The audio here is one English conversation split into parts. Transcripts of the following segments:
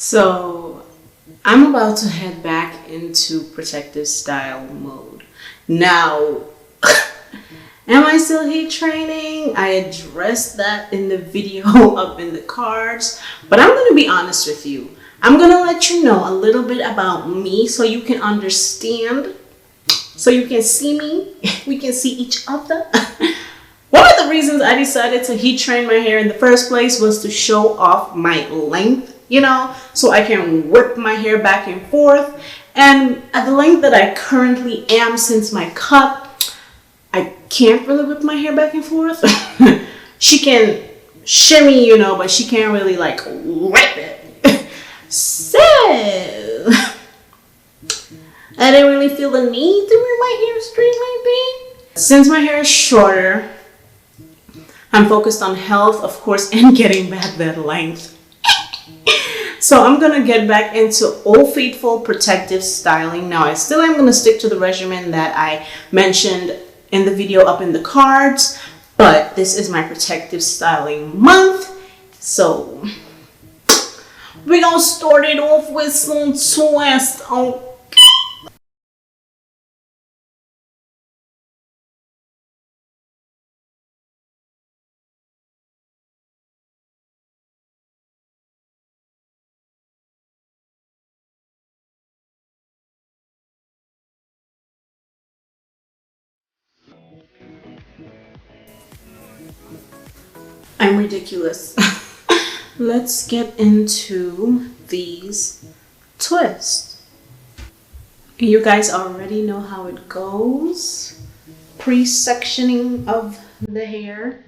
So I'm about to head back into protective style mode. Now, am I still heat training? I addressed that in the video up in the cards, but I'm going to be honest with you. I'm going to let you know a little bit about me so you can understand, so you can see me, we can see each other. One of the reasons I decided to heat train my hair in the first place was to show off my length, you know, so I can whip my hair back and forth. And at the length that I currently am since my cut, I can't really whip my hair back and forth. She can shimmy, you know, but she can't really like whip it. So I didn't really feel the need to wear my hair straight like that. Since my hair is shorter, I'm focused on health, of course, and getting back that length. So I'm going to get back into Old Faithful protective styling. Now, I still am going to stick to the regimen that I mentioned in the video up in the cards, but this is my protective styling month. So we're going to start it off with some twists. I'm ridiculous. Let's get into these twists. You guys already know how it goes. Pre-sectioning of the hair.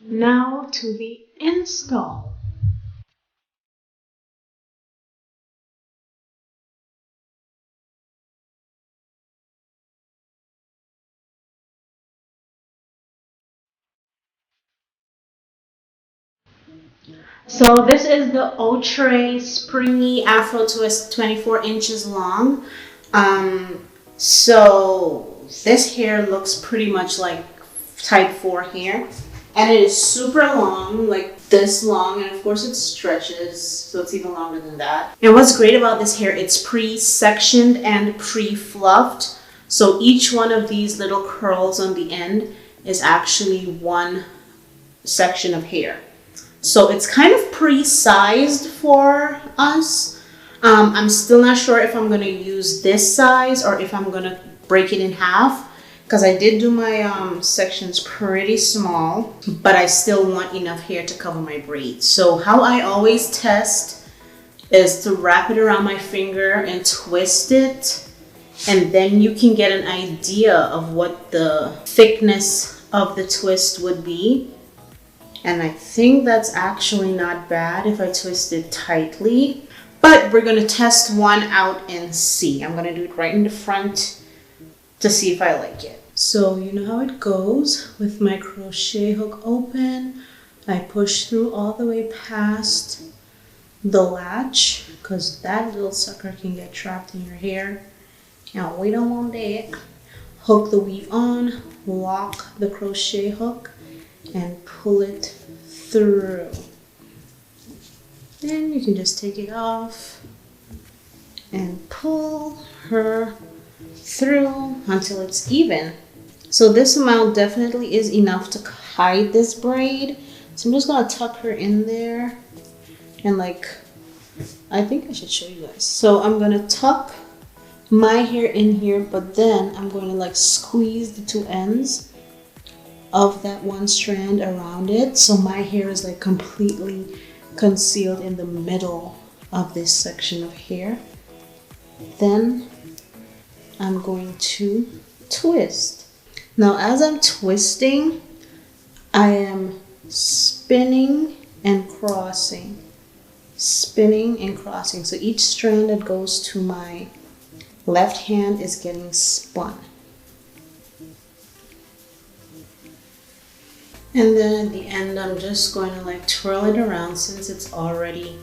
Now to the install. So this is the Outre Springy Afro Twist 24 inches long. So this hair looks pretty much like type 4 hair. And it is super long, like this long, and of course it stretches, so it's even longer than that. And what's great about this hair, it's pre-sectioned and pre-fluffed. So each one of these little curls on the end is actually one section of hair. So it's kind of pre-sized for us. I'm still not sure if I'm gonna use this size or if I'm gonna break it in half, because I did do my sections pretty small, but I still want enough hair to cover my braids. So how I always test is to wrap it around my finger and twist it, and then you can get an idea of what the thickness of the twist would be. And I think that's actually not bad if I twist it tightly, but we're gonna test one out and see. I'm gonna do it right in the front to see if I like it. So you know how it goes with my crochet hook open. I push through all the way past the latch because that little sucker can get trapped in your hair. Now we don't want that. Hook the weave on, lock the crochet hook, and pull it through. Then you can just take it off and pull her through until it's even. So this amount definitely is enough to hide this braid. So I'm just gonna tuck her in there and I think I should show you guys. So I'm gonna tuck my hair in here, but then I'm going to squeeze the two ends of that one strand around it. So my hair is completely concealed in the middle of this section of hair. Then I'm going to twist. Now as I'm twisting, I am spinning and crossing, spinning and crossing. So each strand that goes to my left hand is getting spun. And then at the end, I'm just going to like twirl it around since it's already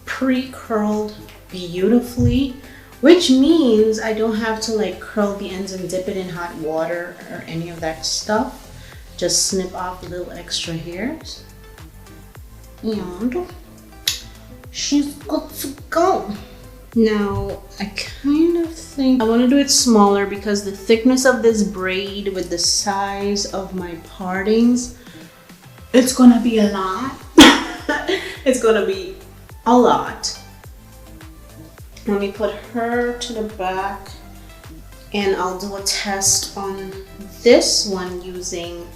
pre-curled beautifully, which means I don't have to like curl the ends and dip it in hot water or any of that stuff. Just snip off the little extra hairs. And she's good to go. Now, I kind of think I want to do it smaller because the thickness of this braid with the size of my partings, it's gonna be a lot. It's gonna be a lot. Let me put her to the back and I'll do a test on this one using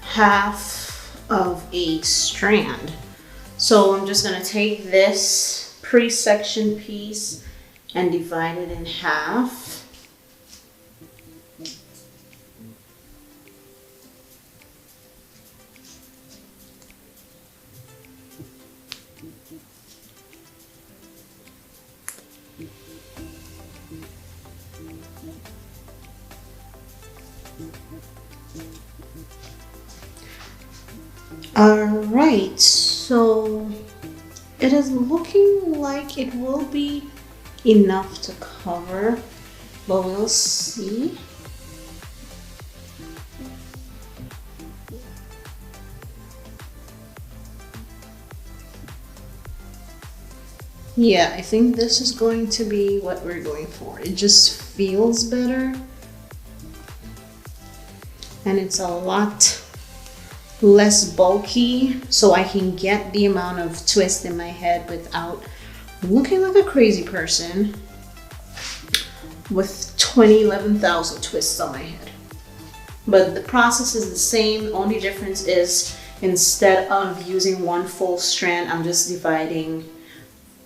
half of a strand. So I'm just gonna take this pre-section piece and divide it in half. All right, so it is looking like it will be enough to cover, but we'll see. Yeah, I think this is going to be what we're going for. It just feels better. And it's a lot less bulky, so I can get the amount of twist in my head without looking like a crazy person with 11,000 twists on my head. But the process is the same. The only difference is instead of using one full strand, I'm just dividing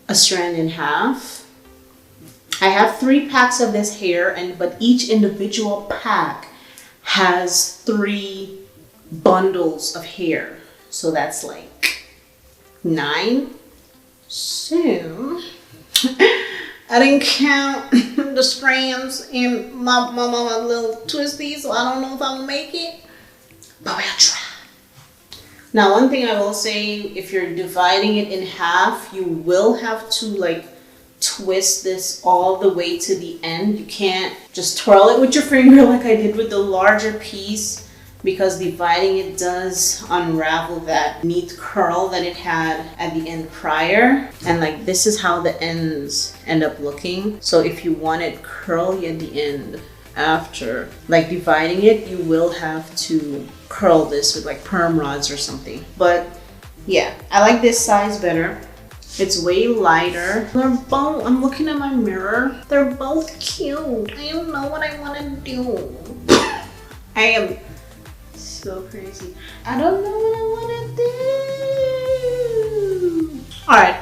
a strand in half. I have 3 packs of this hair, but each individual pack has 3 bundles of hair, so that's like 9. So I didn't count the strands in my little twisty, so I don't know if I'll make it, but we'll try. Now, one thing I will say, if you're dividing it in half, you will have to like twist this all the way to the end. You can't just twirl it with your finger like I did with the larger piece, because dividing it does unravel that neat curl that it had at the end prior. And like this is how the ends end up looking. So if you want it curly at the end after like dividing it, you will have to curl this with like perm rods or something. But yeah, I like this size better. It's way lighter. They're both, I'm looking at my mirror, they're both cute. I don't know what I want to do. I am so crazy. I don't know what I want to do. All right,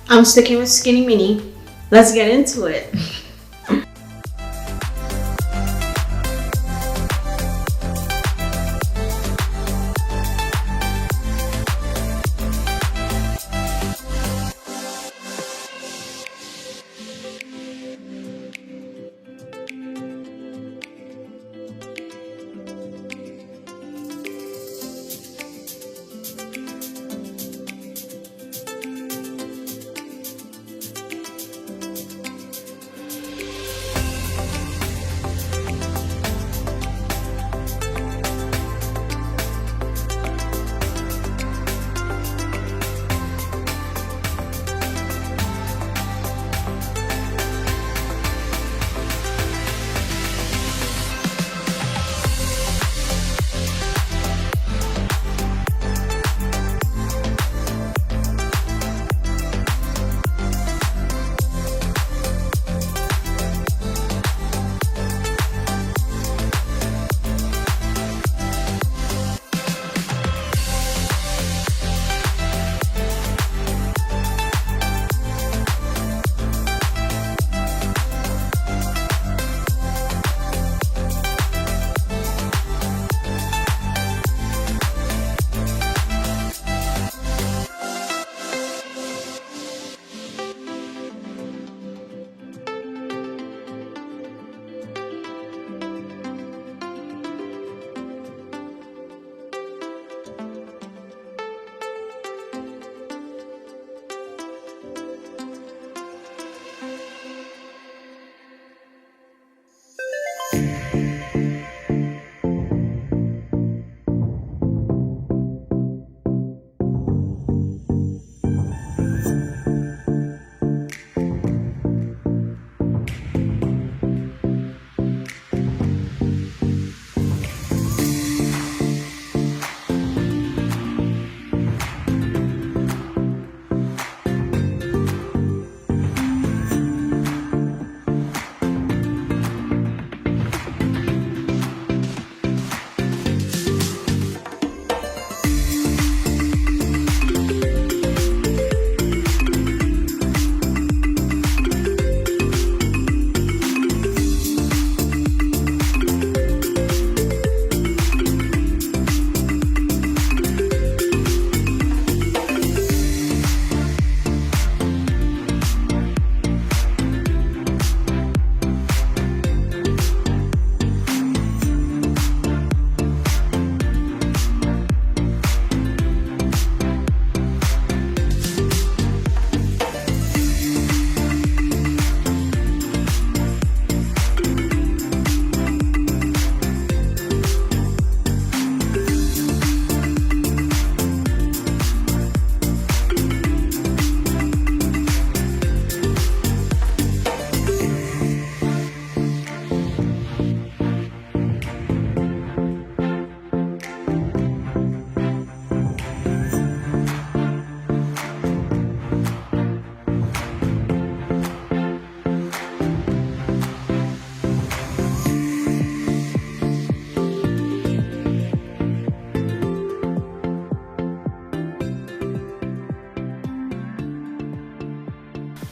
I'm sticking with Skinny Mini. Let's get into it.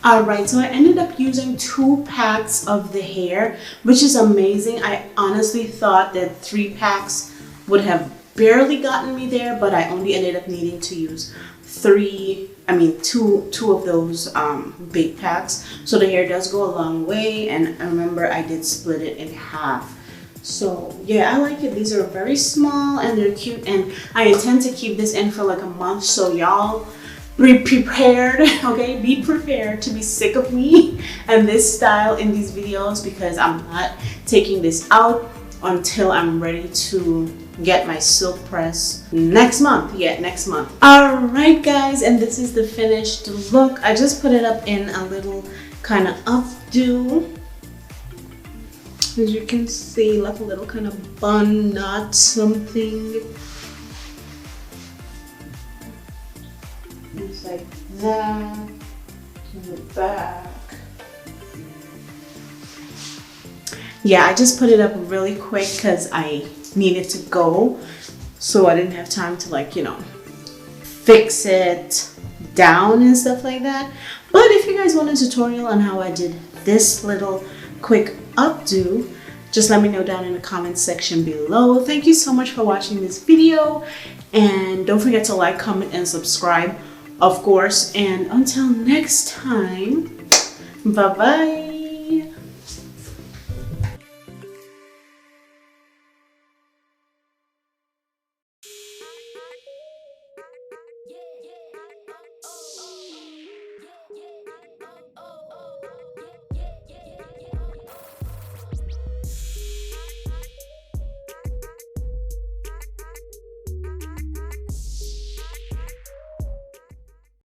Alright, so I ended up using 2 packs of the hair, which is amazing. I honestly thought that 3 packs would have barely gotten me there, but I only ended up needing to use two of those big packs. So the hair does go a long way, and I remember I did split it in half. So yeah, I like it. These are very small and they're cute, and I intend to keep this in for like a month, so y'all be prepared, okay? Be prepared to be sick of me and this style in these videos, because I'm not taking this out until I'm ready to get my silk press next month. Yeah, next month. All right, guys, and this is the finished look. I just put it up in a little kind of updo. As you can see, like a little kind of bun knot something. It's like that in the back. Yeah, I just put it up really quick because I needed to go, so I didn't have time to, like, you know, fix it down and stuff like that. But if you guys want a tutorial on how I did this little quick updo, just let me know down in the comments section below. Thank you so much for watching this video, and don't forget to like, comment, and subscribe, of course. And until next time, bye bye.